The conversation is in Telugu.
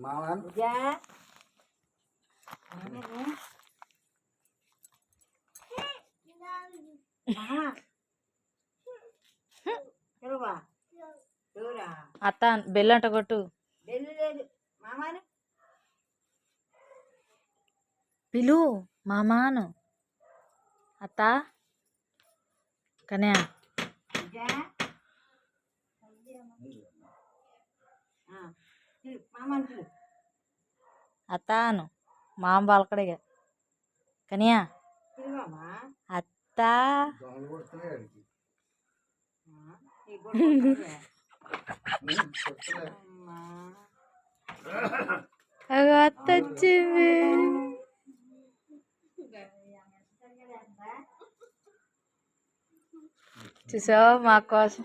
మామన్ అత్త బెల్లంట కొట్టు. పిలు మామాను. అత్త కన్యా అత్తాను మామ పలకడిగా. కన్యా అత్త అత్త వచ్చింది. చూసావా మా కోసం.